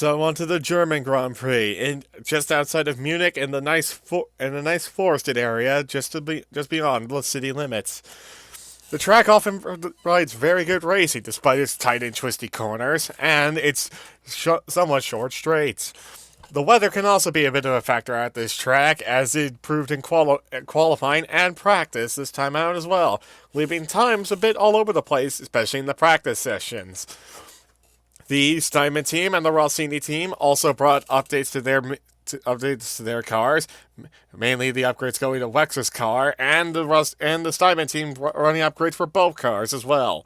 So on to the German Grand Prix, in just outside of Munich, in the nice forested area, just beyond the city limits. The track often provides very good racing, despite its tight and twisty corners and its somewhat short straights. The weather can also be a bit of a factor at this track, as it proved in qualifying and practice this time out as well, leaving times a bit all over the place, especially in the practice sessions. The Steinman team and the Rossini team also brought updates to their cars, mainly the upgrades going to Wexler's car, and the Steinman team running upgrades for both cars as well.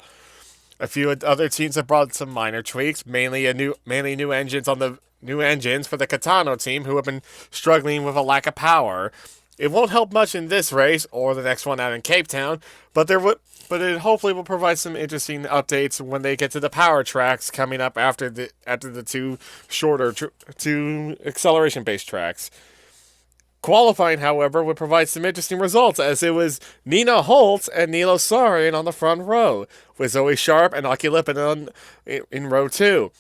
A few other teams have brought some minor tweaks, mainly new engines for the Catano team, who have been struggling with a lack of power. It won't help much in this race or the next one out in Cape Town, but it hopefully will provide some interesting updates when they get to the power tracks coming up after the two acceleration-based tracks. Qualifying, however, would provide some interesting results, as it was Nina Holtz and Nilo Sarin on the front row, with Zoe Sharp and Aki Lippinen in row 2.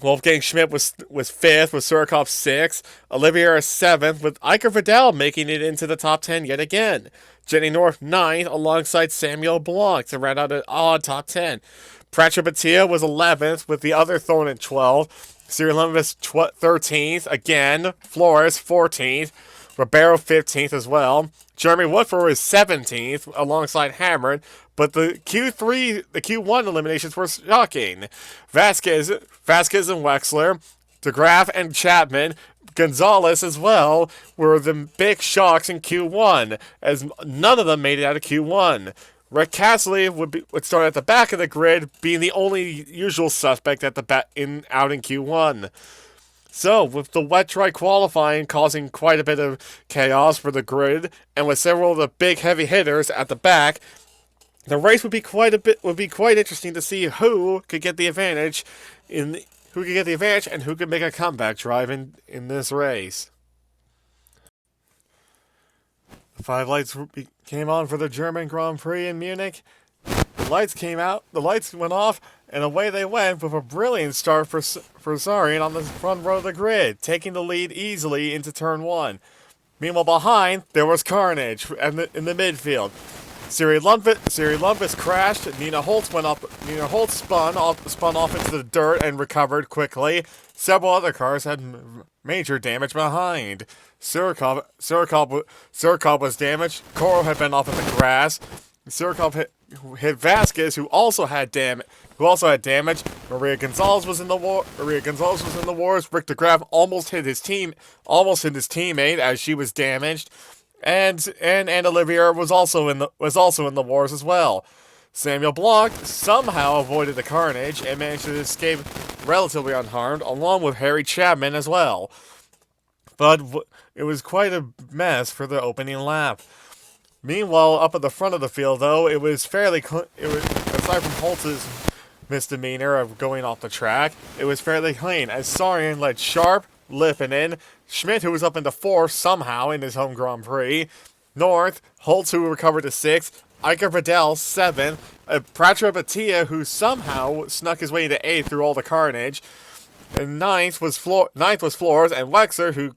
Wolfgang Schmidt was 5th, with Surikov 6th, Olivier 7th, with Iker Vidal making it into the top 10 yet again. Jenny North 9th, alongside Samuel Blanc to round out an odd top 10. Pratcha Batia was 11th, with the other Thorn in 12th. Cyril Lundqvist 13th, again. Flores 14th. Ribeiro 15th as well. Jeremy Woodford was 17th, alongside Hammered, but the Q1 eliminations were shocking. Vasquez and Wexler, DeGraff and Chapman, Gonzalez as well, were the big shocks in Q1, as none of them made it out of Q1. Rick Castley would start at the back of the grid, being the only usual suspect at out in Q1. So, with the wet dry qualifying causing quite a bit of chaos for the grid, and with several of the big heavy hitters at the back, the race would be quite interesting to see who could get the advantage and who could make a comeback drive in this race. The 5 lights came on for the German Grand Prix in Munich. The lights went off, and away they went with a brilliant start for Sarin on the front row of the grid, taking the lead easily into turn 1. Meanwhile, behind, there was carnage in the midfield. Siri Lundqvist crashed. Nina Holtz spun off into the dirt and recovered quickly. Several other cars had major damage behind. Surikov was damaged. Koro had been off in the grass. Surikov hit Vasquez, who also had damage. Maria Gonzalez was in the wars. Rick DeGraff almost hit his teammate as she was damaged. And Olivier was also in the wars as well. Samuel Blanc somehow avoided the carnage and managed to escape relatively unharmed, along with Harry Chapman as well. But it was quite a mess for the opening lap. Meanwhile, up at the front of the field, though, it was aside from Holtz's misdemeanor of going off the track, it was fairly clean, as Sarin led Sharp, Lippinen, Schmidt, who was up into 4th somehow in his home Grand Prix, North, Holtz, who recovered to 6th, Iker Vidal 7th, Pratcha Batia, who somehow snuck his way into 8th through all the carnage, and ninth was Flores, and Wexler, who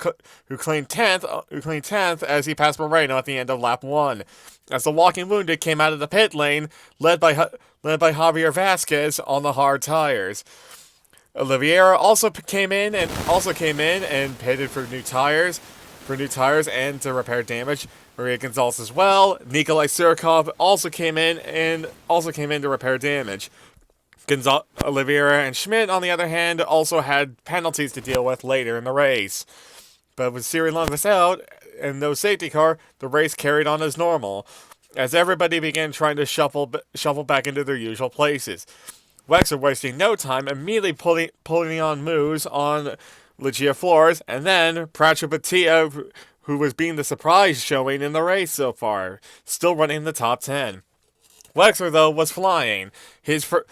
claimed 10th as he passed Moreno at the end of lap 1. As the walking wounded came out of the pit lane, led by Javier Vasquez on the hard tires. Oliveira also came in and pitted for new tires and to repair damage. Maria Gonzalez as well. Nikolai Surikov also came in to repair damage. Oliveira and Schmidt, on the other hand, also had penalties to deal with later in the race. But with Cyril Lundqvist out and no safety car, the race carried on as normal, as everybody began trying to shuffle back into their usual places. Wexler wasting no time, immediately pulling on moves on Lucia Flores, and then Pratcha Batia, who was being the surprise showing in the race so far, still running the top 10. Wexler, though, was flying. His fresh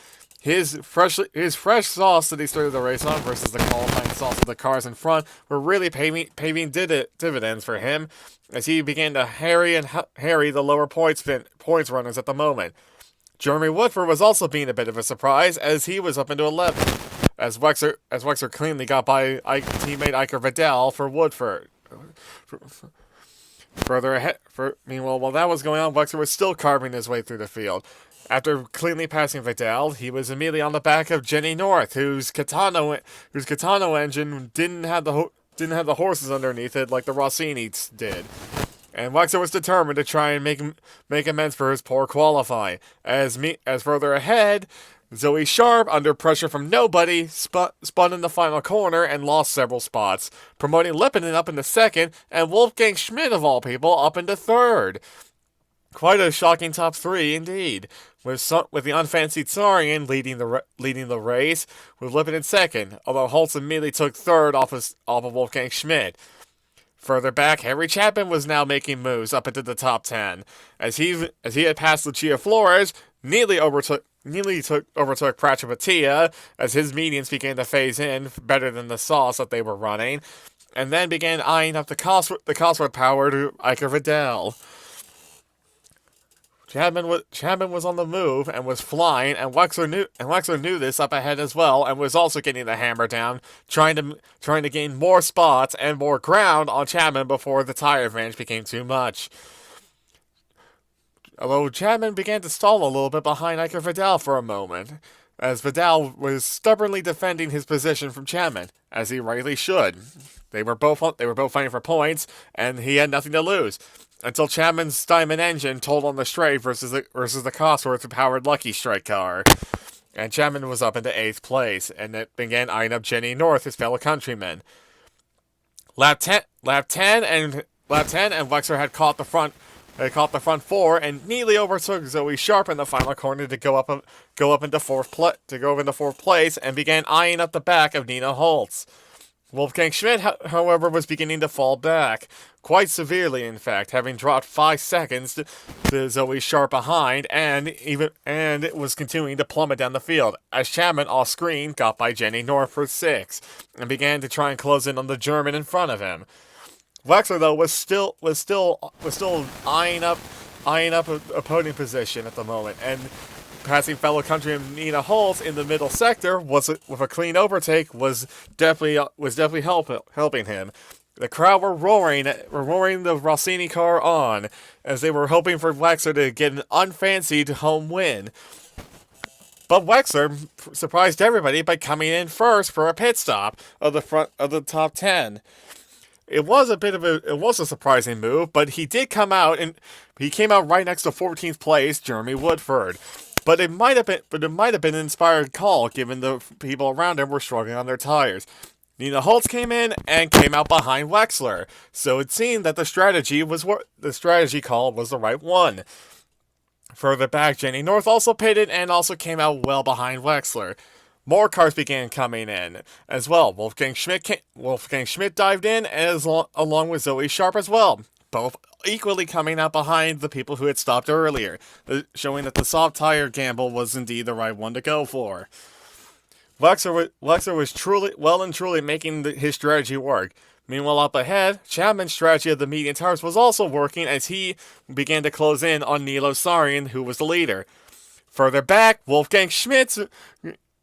sauce that he started the race on versus the qualifying sauce of the cars in front were really paving dividends for him, as he began to harry the lower points runners at the moment. Jeremy Woodford was also being a bit of a surprise, as he was up into 11th. as Wexler cleanly got by teammate Iker Vidal for Woodford. Further ahead, meanwhile, while that was going on, Wexler was still carving his way through the field. After cleanly passing Vidal, he was immediately on the back of Jenny North, whose Catano engine didn't have the horses underneath it like the Rossini's did. And Wexler was determined to try and make amends for his poor qualifying. As further ahead, Zoe Sharp, under pressure from nobody, spun in the final corner and lost several spots, promoting Lippinen up into second and Wolfgang Schmidt, of all people, up into third. Quite a shocking top three, indeed, with the unfancied Saurian leading the race, with Lippinen second, although Holtz immediately took third off of Wolfgang Schmidt. Further back, Henry Chapman was now making moves up into the top 10, as he had passed Lucia Flores, nearly overtook Prachapatiya, as his medians began to phase in better than the sauce that they were running, and then began eyeing up the Cosworth power to Iker Vidal. Chapman was on the move and was flying, and Wexler knew this up ahead as well, and was also getting the hammer down, trying to gain more spots and more ground on Chapman before the tire advantage became too much. Although Chapman began to stall a little bit behind Iker Vidal for a moment, as Vidal was stubbornly defending his position from Chapman, as he rightly should. They were both fighting for points, and he had nothing to lose. Until Chapman's diamond engine told on the straight versus the Cosworth-powered Lucky Strike car. And Chapman was up into 8th place, and it began eyeing up Jenny North, his fellow countryman. Lap 10 and Wexler had caught the front four and nearly overtook Zoe Sharp in the final corner to go up into fourth place, and began eyeing up the back of Nina Holtz. Wolfgang Schmidt, however, was beginning to fall back, quite severely, in fact, having dropped 5 seconds to Zoe Sharp behind, and it was continuing to plummet down the field, as Chapman off screen got by Jenny North for 6, and began to try and close in on the German in front of him. Wexler, though, was still eyeing up a podium position at the moment, and passing fellow countryman Nina Holtz in the middle sector with a clean overtake was definitely helping him. The crowd were roaring the Rossini car on, as they were hoping for Wexler to get an unfancied home win. But Wexler surprised everybody by coming in first for a pit stop of the top 10. It was a surprising move, but he did come out, and he came out right next to 14th place Jeremy Woodford. But it might have been an inspired call, given the people around him were struggling on their tires. Nina Holtz came in and came out behind Wexler, so it seemed that the strategy call was the right one. Further back, Jenny North also pitted and also came out well behind Wexler. More cars began coming in as well. Wolfgang Schmidt dived in, along with Zoe Sharp as well, both equally coming out behind the people who had stopped earlier, showing that the soft tire gamble was indeed the right one to go for. Wexler was truly making his strategy work. Meanwhile, up ahead, Chapman's strategy of the medium tires was also working, as he began to close in on Nilo Saarinen, who was the leader. Further back, Wolfgang Schmidt's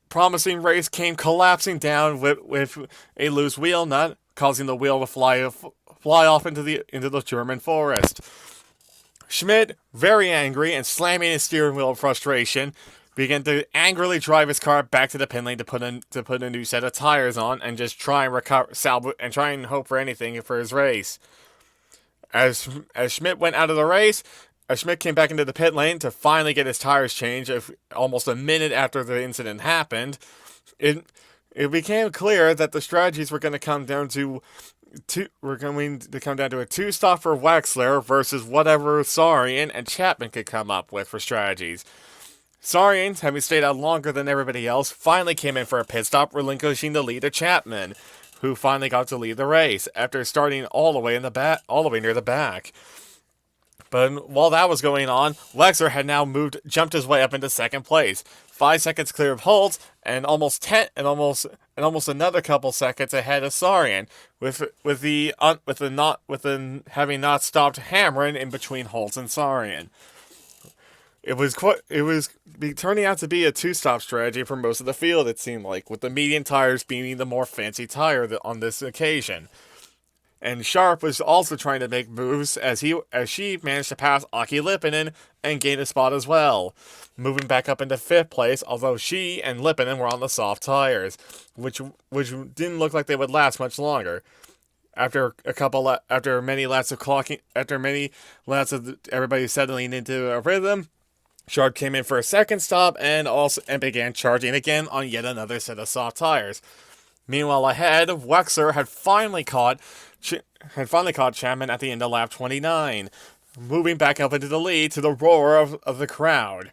promising race came collapsing down with a loose wheel nut, causing the wheel to fly off into the German forest. Schmidt, very angry and slamming his steering wheel in frustration, began to angrily drive his car back to the pit lane to put a new set of tires on and just try and hope for anything for his race. As Schmidt went out of the race, Schmidt came back into the pit lane to finally get his tires changed. Almost a minute after the incident happened, it became clear that the strategies were going to come down to a two-stop for Wexler versus whatever Saarinen and Chapman could come up with for strategies. Saarinen, having stayed out longer than everybody else, finally came in for a pit stop, relinquishing the lead to Chapman, who finally got to lead the race after starting all the way near the back. But while that was going on, Wexler had now jumped his way up into second place, 5 seconds clear of Holtz, and almost another couple seconds ahead of Saarinen, having not stopped hammering in between Holtz and Saarinen. turning out to be a two-stop strategy for most of the field, it seemed like, with the medium tires being the more fancy tire on this occasion. And Sharp was also trying to make moves as she managed to pass Aki Lipinen and gain a spot as well, moving back up into 5th place, although she and Lipinen were on the soft tires, which didn't look like they would last much longer. After many laps of everybody settling into a rhythm, Sharp came in for a second stop and began charging again on yet another set of soft tires. Meanwhile, ahead, Wexler had finally caught Chapman at the end of lap 29, moving back up into the lead to the roar of the crowd.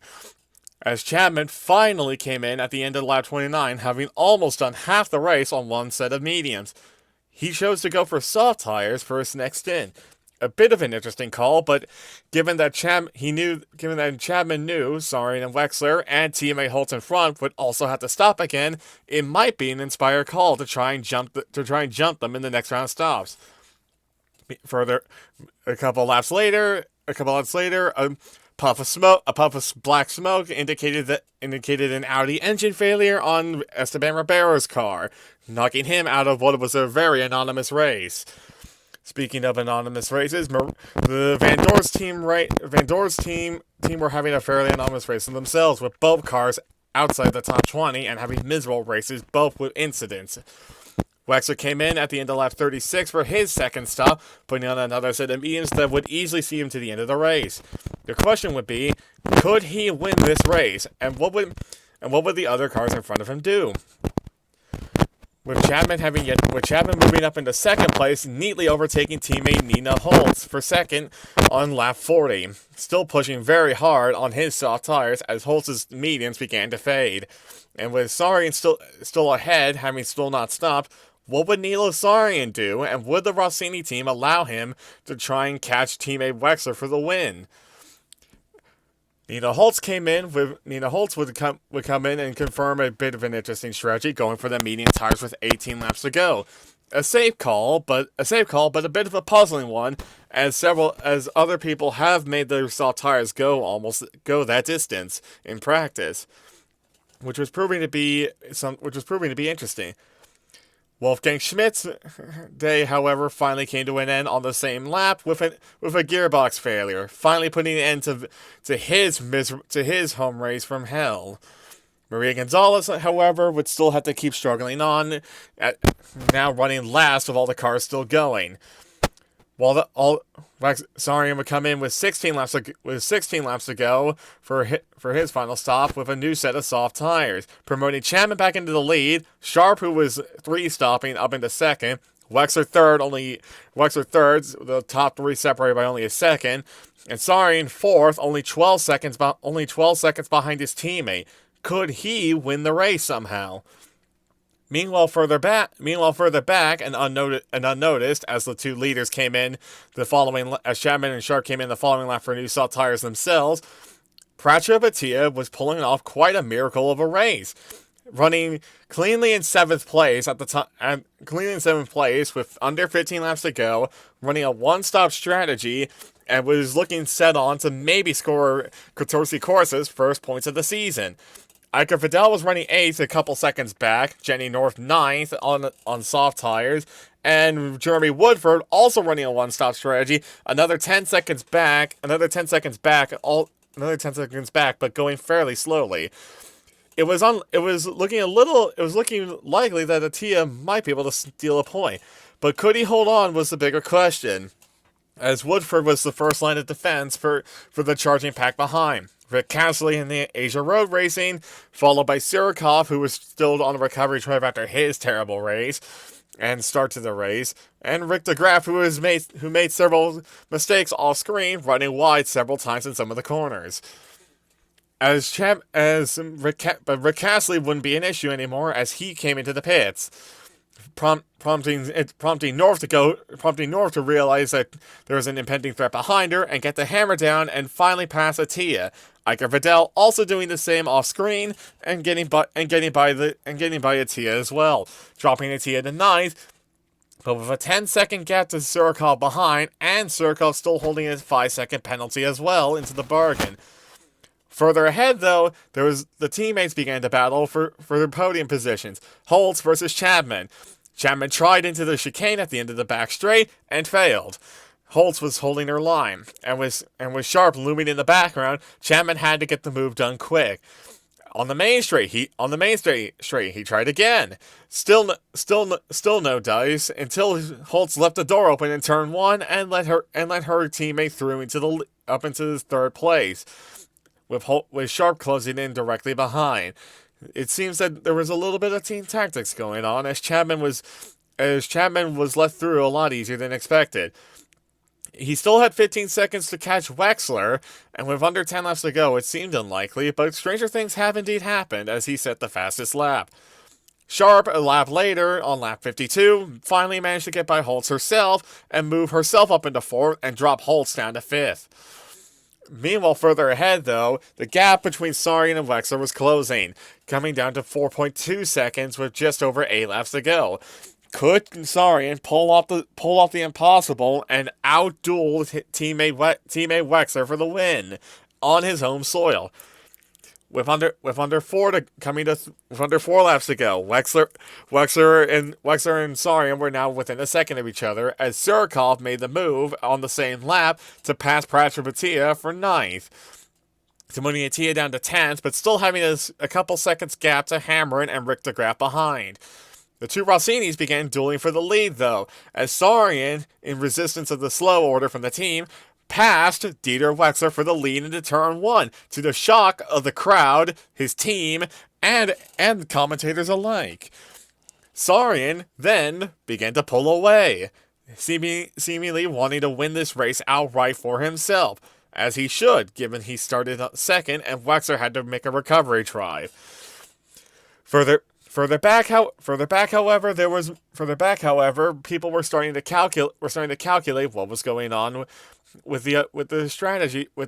As Chapman finally came in at the end of lap 29, having almost done half the race on one set of mediums. He chose to go for soft tires for his next stint. A bit of an interesting call, but given that Chapman knew Sarin and Wexler and teammate Holtz in front would also have to stop again, it might be an inspired call to try and jump them in the next round of stops. Further, a couple of laps later, a puff of black smoke indicated an Audi engine failure on Esteban Ribeiro's car, knocking him out of what was a very anonymous race. Speaking of anonymous races, the Van Door's team were having a fairly anonymous race themselves, with both cars outside the top 20 and having miserable races, both with incidents. Wexler came in at the end of lap 36 for his second stop, putting on another set of mediums that would easily see him to the end of the race. The question would be, could he win this race, and what would the other cars in front of him do? With Chapman moving up into second place, neatly overtaking teammate Nina Holtz for second on lap 40, still pushing very hard on his soft tires as Holtz's mediums began to fade. And with Sarin still ahead, having still not stopped, what would Nilo Sarin do, and would the Rossini team allow him to try and catch teammate Wexler for the win? Nina Holtz would come in and confirm a bit of an interesting strategy, going for the medium tires with 18 laps to go. A safe call, but a bit of a puzzling one, as other people have made their soft tires go that distance in practice, which was proving to be interesting. Wolfgang Schmidt's day, however, finally came to an end on the same lap with a gearbox failure, finally putting an end to his home race from hell. Maria Gonzalez, however, would still have to keep struggling on, now running last with all the cars still going. Sarian would come in with 16 laps to go for his final stop with a new set of soft tires, promoting Chapman back into the lead. Sharp, who was 3-stopping, up into second. Wexler third, the top 3 separated by only a second, and Sarian fourth, only 12 seconds behind his teammate. Could he win the race somehow? Meanwhile, further back, and unnoticed, as the two leaders came in as Chapman and Sharp came in the following lap for new soft tires themselves, Pratchett Batia was pulling off quite a miracle of a race, running cleanly in 7th place with under 15 laps to go, running a one-stop strategy, and was looking set on to maybe score Catorce Corsa's first points of the season. Iker Vidal was running 8th, a couple seconds back. Jenny North 9th on soft tires. And Jeremy Woodford also running a one-stop strategy. Another 10 seconds back, but going fairly slowly. It was looking likely that Attia might be able to steal a point. But could he hold on was the bigger question, as Woodford was the first line of defense for the charging pack behind. Rick Cassidy in the Asia Road Racing, followed by Surikov, who was still on the recovery drive after his terrible race and start to the race, and Rick DeGraff, who made several mistakes off screen, running wide several times in some of the corners. But Rick Cassidy wouldn't be an issue anymore as he came into the pits, prompting North to realize that there was an impending threat behind her and get the hammer down and finally pass Attia. Iker Vidal also doing the same off screen and getting by Attia as well, dropping Attia to 9th, but with a 10-second gap to Surikov behind, and Surikov still holding his 5-second penalty as well into the bargain. Further ahead, though, the teammates began to battle for their podium positions. Holtz versus Chapman. Chapman tried into the chicane at the end of the back straight and failed. Holtz was holding her line, and with Sharp looming in the background, Chapman had to get the move done quick. On the main straight, he tried again. Still no dice until Holtz left the door open in turn 1 and let her teammate through up into third place, with Sharp closing in directly behind. It seems that there was a little bit of team tactics going on as Chapman was let through a lot easier than expected. He still had 15 seconds to catch Wexler, and with under 10 laps to go, it seemed unlikely, but stranger things have indeed happened as he set the fastest lap. Sharp, a lap later, on lap 52, finally managed to get by Holtz herself and move herself up into 4th and drop Holtz down to 5th. Meanwhile, further ahead, though, the gap between Sarian and Wexler was closing, coming down to 4.2 seconds with just over 8 laps to go. Could Sarian pull off the impossible and outduel teammate Wexler for the win on his home soil? With under 4 laps to go, Wexler and Sarian were now within a second of each other as Surikov made the move on the same lap to pass Pratripatia for 9th. Demoting Atia down to 10th, but still having a couple seconds gap to Hammerin and Rick DeGraff behind. The two Rossinis began dueling for the lead, though, as Sarian, in resistance of the slow order from the team, passed Dieter Wexler for the lead into turn 1, to the shock of the crowd, his team, and the commentators alike. Sarian then began to pull away, seemingly wanting to win this race outright for himself, as he should, given he started second and Wexler had to make a recovery try. Further back, however, people were starting to calculate what was going on with the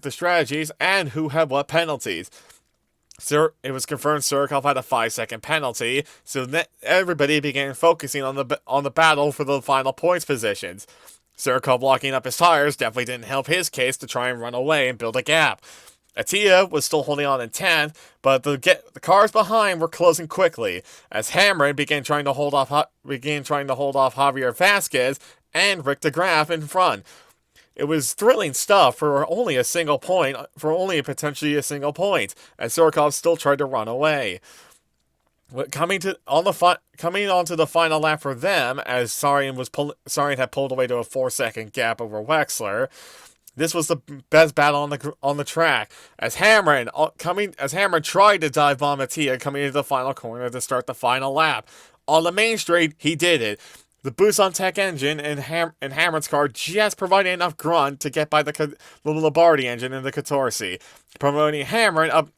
strategies and who had what penalties. It was confirmed Surikov had a 5-second penalty, so everybody began focusing on the battle for the final points positions. Surikov locking up his tires definitely didn't help his case to try and run away and build a gap. Atia was still holding on in 10th, but the cars behind were closing quickly as Hammerin began trying to hold off Javier Vasquez and Rick DeGraff in front. It was thrilling stuff for only potentially a single point, as Surikov still tried to run away. Coming onto the final lap for them, as Sarian had pulled away to a 4-second gap over Wexler. This was the best battle on the track, as Hammerin tried to dive bomb Atia coming into the final corner to start the final lap. On the main straight, he did it. The Busan Tech engine and Hammerin's car just provided enough grunt to get by the Lombardi engine in the Catorsi, promoting Hammerin up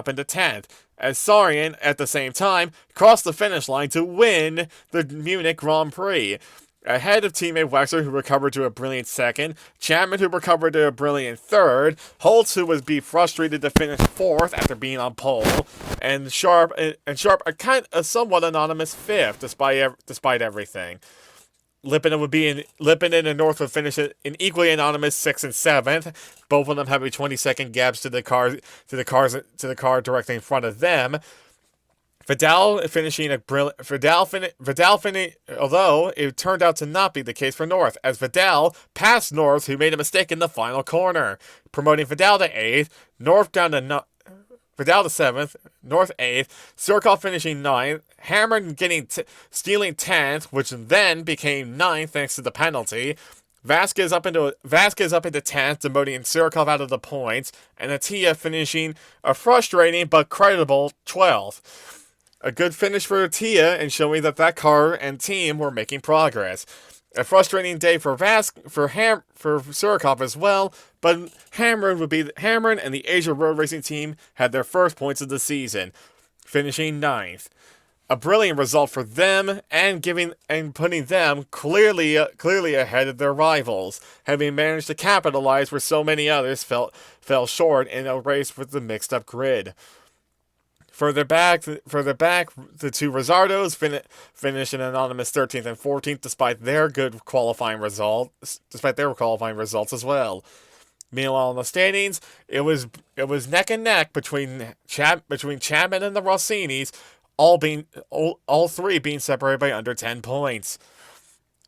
into 10th, as Sarian, at the same time, crossed the finish line to win the Munich Grand Prix. Ahead of teammate Wexler, who recovered to a brilliant second, Chapman, who recovered to a brilliant third, Holtz, who would be frustrated to finish 4th after being on pole, and Sharp, a somewhat anonymous 5th, despite everything. Lippinen and North would finish an equally anonymous 6th and 7th, both of them having 20-second gaps to the car directly in front of them. Although it turned out to not be the case for North, as Vidal passed North, who made a mistake in the final corner, promoting Vidal to 8th, Vidal to 7th, North 8th, Surikov finishing 9th, Hammerin stealing 10th, which then became 9th thanks to the penalty, Vasquez up into 10th, demoting Surikov out of the points, and Atia finishing a frustrating but creditable 12th. A good finish for Atia and showing that car and team were making progress. A frustrating day for Surikov as well, but Hammerin and the Asia Road Racing team had their first points of the season, finishing 9th. A brilliant result for them and putting them clearly ahead of their rivals, having managed to capitalize where so many others fell short in a race with the mixed-up grid. Further back, the two Rosardos finished an anonymous 13th and 14th despite their qualifying results as well. Meanwhile, in the standings, it was neck and neck between Chapman and the Rossinis, all three being separated by under 10 points.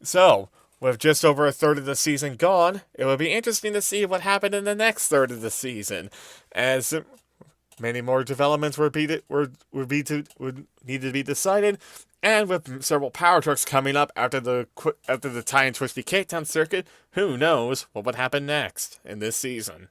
So, with just over a third of the season gone, it would be interesting to see what happened in the next third of the season, as many more developments would need to be decided, and with several power trucks coming up after the tie and twisty Cape Town circuit, who knows what would happen next in this season.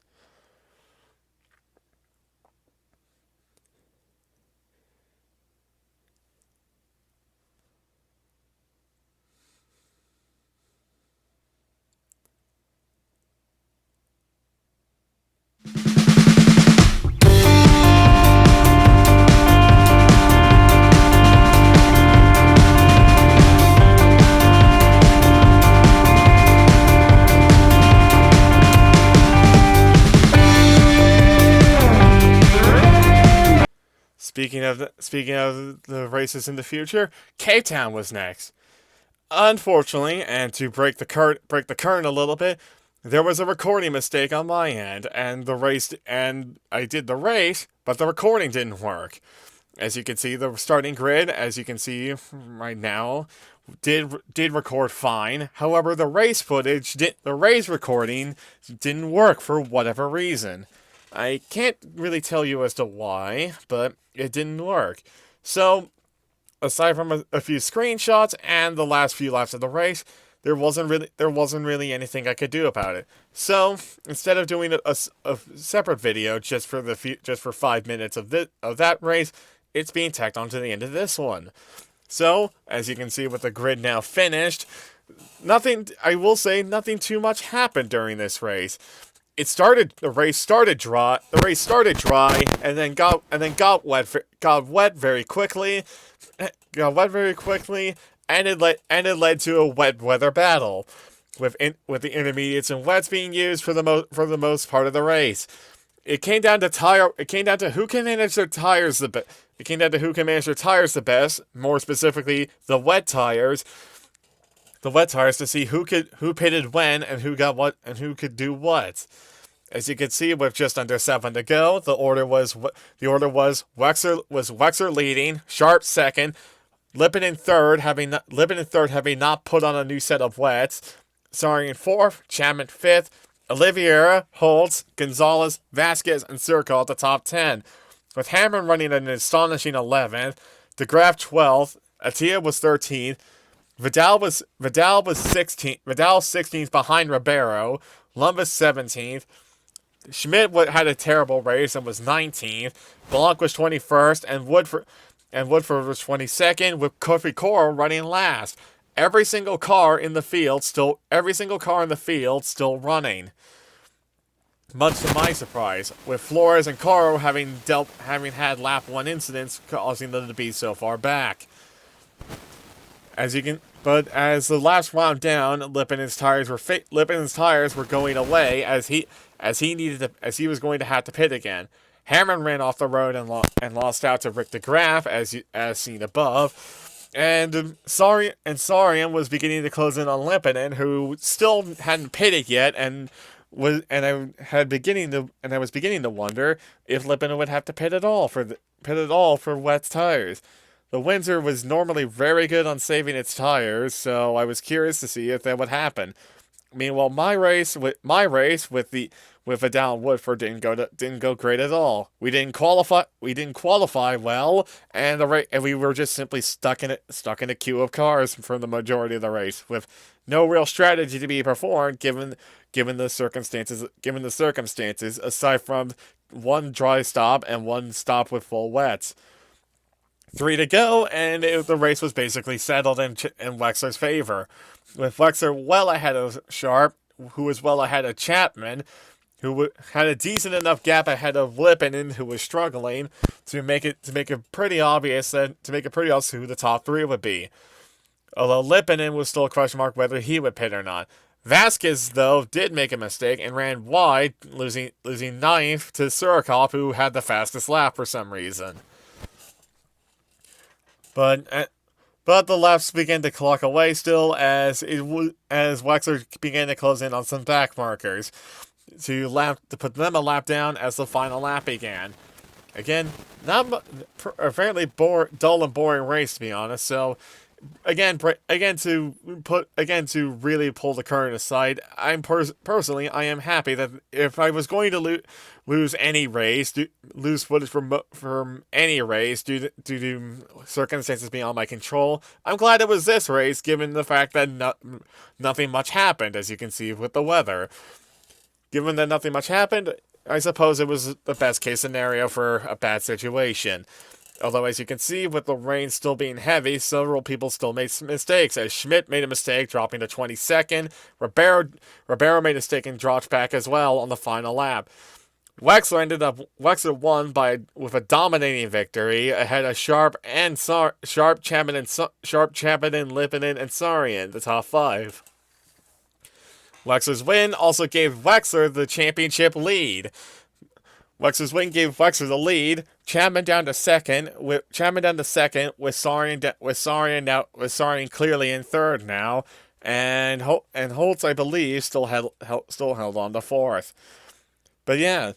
Speaking of the races in the future, Cape Town was next. Unfortunately, and to break the current a little bit, there was a recording mistake on my end, and I did the race, but the recording didn't work. As you can see, the starting grid, as you can see right now, did record fine. However, the race recording didn't work for whatever reason. I can't really tell you as to why, but it didn't work. So, aside from a few screenshots and the last few laps of the race, there wasn't really anything I could do about it. So, instead of doing a separate video just for 5 minutes of that race, it's being tacked onto the end of this one. So, as you can see with the grid now finished, nothing too much happened during this race. The race started dry, and then got wet very quickly, and it led to a wet weather battle, with the intermediates and wets being used for the most part of the race. It came down to who can manage their tires the best. More specifically, the wet tires. To see who pitted when and who got what and who could do what. As you can see, with just under 7 to go, the order was Wexler leading, Sharp second, Lippin in third, having not put on a new set of wets, Sari in fourth, Chapman fifth, Oliveira, Holtz, Gonzalez, Vasquez, and Circle at the top 10, with Hammer running an astonishing 11th, DeGraff 12th, Atia was 13th, Vidal was 16th. Vidal 16th behind Ribeiro, Lumbus 17th. Schmidt had a terrible race and was 19th. Blanc was 21st, and Woodford was 22nd, with Kofi Coro running last. Every single car in the field still running. Much to my surprise, with Flores and Coro having had lap 1 incidents causing them to be so far back. But as the laps wound down, Lippinen's tires were going away as he was going to have to pit again. Hamron ran off the road and lost out to Rick DeGraff as seen above, and Sarian was beginning to close in on Lippinen, who still hadn't pitted yet, I was beginning to wonder if Lippinen would have to pit at all for wet tires. The Windsor was normally very good on saving its tires, so I was curious to see if that would happen. Meanwhile, my race with Vidal and Woodford didn't go great at all. We didn't qualify well, and we were just simply stuck in a queue of cars for the majority of the race, with no real strategy to be performed given the circumstances. Aside from one dry stop and one stop with full wets. 3 to go, and the race was basically settled in Wexler's favor, with Wexler well ahead of Sharp, who was well ahead of Chapman, who had a decent enough gap ahead of Lippinen, who was struggling, to make it pretty obvious who the top 3 would be. Although Lippinen was still a question mark whether he would pit or not. Vasquez, though, did make a mistake and ran wide, losing 9th to Surikov, who had the fastest lap for some reason. But the laps began to clock away still as Wexler began to close in on some back markers. to put them a lap down as the final lap began. Again, a fairly dull and boring race, to be honest. So, again, to really pull the curtain aside, personally, I am happy that if I was going to lose any race, lose footage from any race due to circumstances beyond my control, I'm glad it was this race, given the fact that nothing much happened, as you can see with the weather. Given that nothing much happened, I suppose it was the best case scenario for a bad situation. Although, as you can see, with the rain still being heavy, several people still made mistakes, as Schmidt made a mistake, dropping to 22nd. Ribeiro made a mistake and dropped back as well on the final lap. Wexler won with a dominating victory ahead of Sharp, Chapman, Lipinen, and Sarian, the top five. Wexler's win also gave Wexler the championship lead. Wexler's win gave Wexler the lead. Chapman down to second with Sarian clearly in third now, and Holtz, I believe, still held on to fourth. But yeah,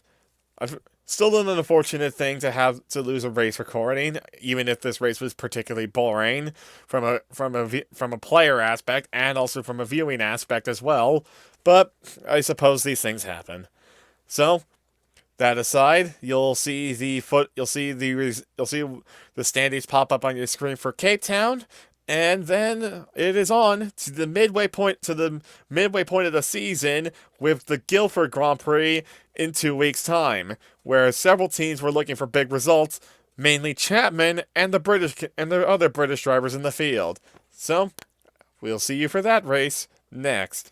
still an unfortunate thing to have to lose a race recording, even if this race was particularly boring from a player aspect and also from a viewing aspect as well. But I suppose these things happen. So, that aside, you'll see the standings pop up on your screen for Cape Town, and then it is on to the midway point of the season with the Guilford Grand Prix in 2 weeks' time, where several teams were looking for big results, mainly Chapman and the other British drivers in the field. So, we'll see you for that race next.